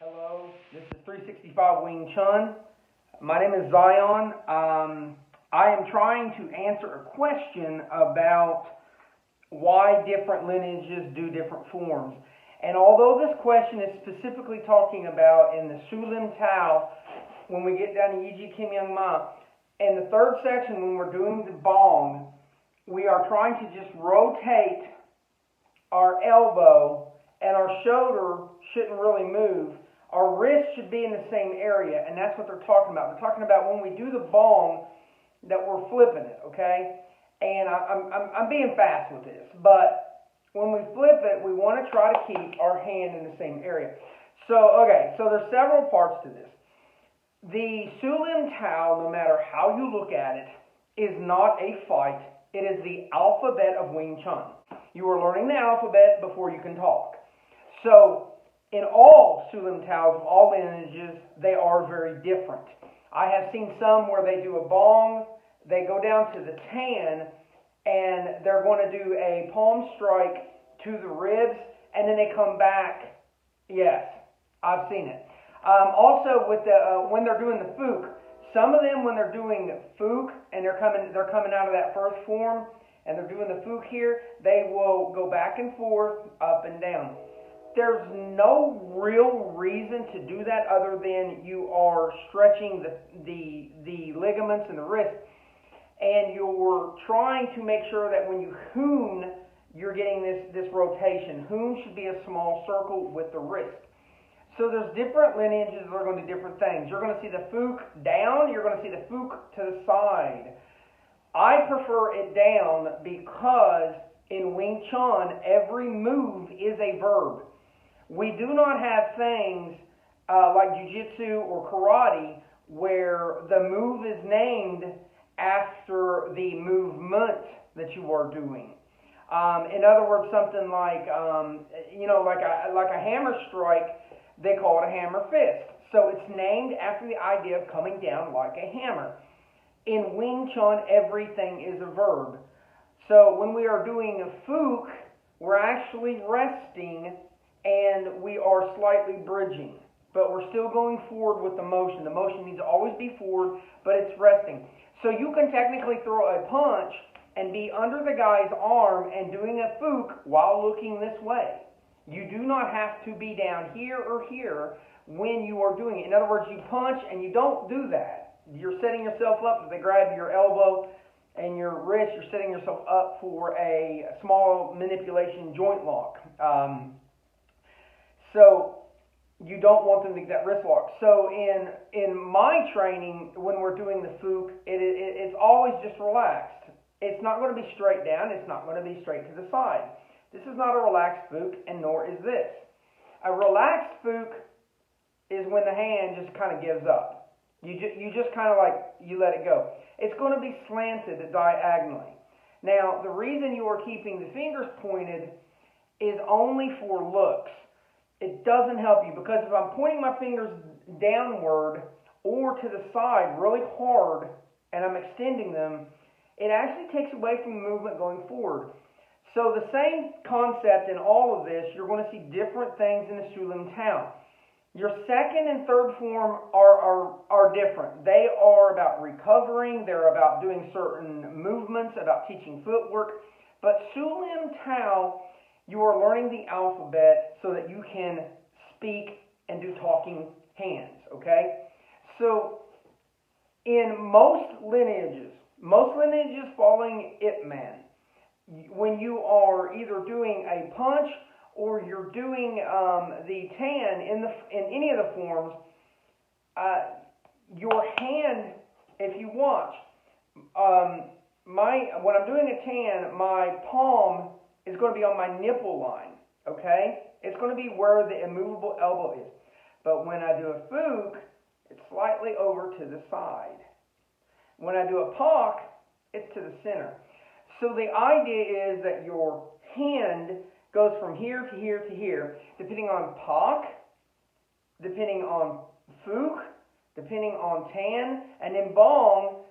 Hello, this is 365 Wing Chun. My name is Zion. I am trying to answer a question about why different lineages do different forms. And although this question is specifically talking about in the Shu Lim Tao, when we get down to Yi Ji Kim Young Ma, in the third section when we're doing the bong, we are trying to just rotate our elbow and our shoulder shouldn't really move. Our wrist should be in the same area, and that's what they're talking about. They're talking about when we do the bong that we're flipping it, okay? And I'm being fast with this, but when we flip it, we want to try to keep our hand in the same area. So, okay, so there's several parts to this. The Shu Lim Tao, no matter how you look at it, is not a fight. It is the alphabet of Wing Chun. You are learning the alphabet before you can talk. So, in all Shu Lim Taos of all lineages, they are very different. I have seen some where they do a bong, they go down to the tan, and they're going to do a palm strike to the ribs, and then they come back. Yes, I've seen it. Also, with the when they're doing the fook, some of them when they're doing fook and they're coming out of that first form, and they're doing the fook here, they will go back and forth, up and down. There's no real reason to do that other than you are stretching the ligaments in the wrist, and you're trying to make sure that when you hoon, you're getting this rotation. Hoon should be a small circle with the wrist. So there's different lineages that are going to do different things. You're going to see the fook down, you're going to see the fook to the side. I prefer it down because in Wing Chun, every move is a verb. We do not have things like Jiu-Jitsu or Karate where the move is named after the movement that you are doing. In other words, something like, like a hammer strike, they call it a hammer fist. So it's named after the idea of coming down like a hammer. In Wing Chun, everything is a verb. So when we are doing a fook, we're actually resting and we are slightly bridging, but we're still going forward with the motion. The motion needs to always be forward, but it's resting. So you can technically throw a punch and be under the guy's arm and doing a fook while looking this way. You do not have to be down here or here when you are doing it. In other words, you punch and you don't do that. You're setting yourself up. If they grab your elbow and your wrist, you're setting yourself up for a small manipulation joint lock. So you don't want them to get that wrist lock. So in my training, when we're doing the fook, it's always just relaxed. It's not going to be straight down. It's not going to be straight to the side. This is not a relaxed fook, and nor is this. A relaxed fook is when the hand just kind of gives up. You just kind of like, you let it go. It's going to be slanted diagonally. Now, the reason you are keeping the fingers pointed is only for looks. It doesn't help you, because if I'm pointing my fingers downward or to the side really hard and I'm extending them, it actually takes away from the movement going forward. So the same concept in all of this, you're going to see different things in the Shu Lim Tao. Your second and third form are different. They are about recovering, they're about doing certain movements, about teaching footwork. But Shu Lim Tao, you are learning the alphabet so that you can speak and do talking hands, okay? So in most lineages following Ip Man, when you are either doing a punch or you're doing the tan in any of the forms, your hand, if you watch, when I'm doing a tan, my palm is going to be on my nipple line, okay? It's going to be where the immovable elbow is. But when I do a fook, it's slightly over to the side. When I do a pak, it's to the center. So the idea is that your hand goes from here to here to here, depending on pak, depending on fook, depending on tan, and then bong,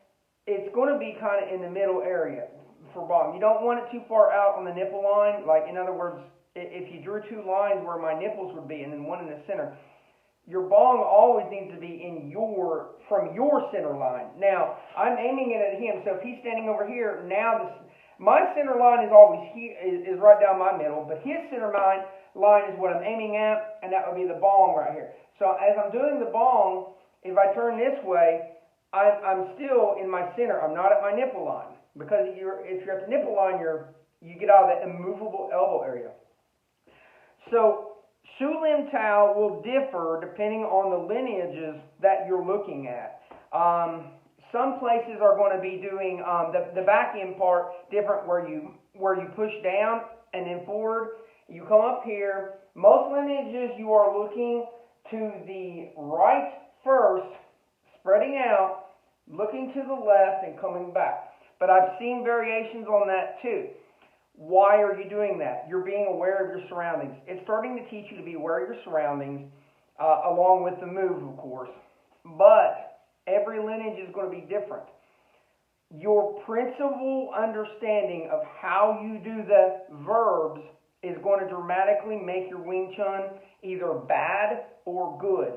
it's going to be kind of in the middle area for bong. You don't want it too far out on the nipple line. Like, in other words, if you drew two lines where my nipples would be and then one in the center, your bong always needs to be from your center line. Now, I'm aiming it at him, so if he's standing over here, now my center line is always here, is right down my middle, but his center line is what I'm aiming at, and that would be the bong right here. So as I'm doing the bong, if I turn this way, I'm still in my center. I'm not at my nipple line, because if you're at the nipple line, you get out of that immovable elbow area. So Shu Lim Tao will differ depending on the lineages that you're looking at. Some places are going to be doing the back end part different, where you push down and then forward. You come up here. Most lineages you are looking to the right first, spreading out, looking to the left, and coming back. But I've seen variations on that too. Why are you doing that? You're being aware of your surroundings. It's starting to teach you to be aware of your surroundings, along with the move, of course. But every lineage is going to be different. Your principal understanding of how you do the verbs is going to dramatically make your Wing Chun either bad or good.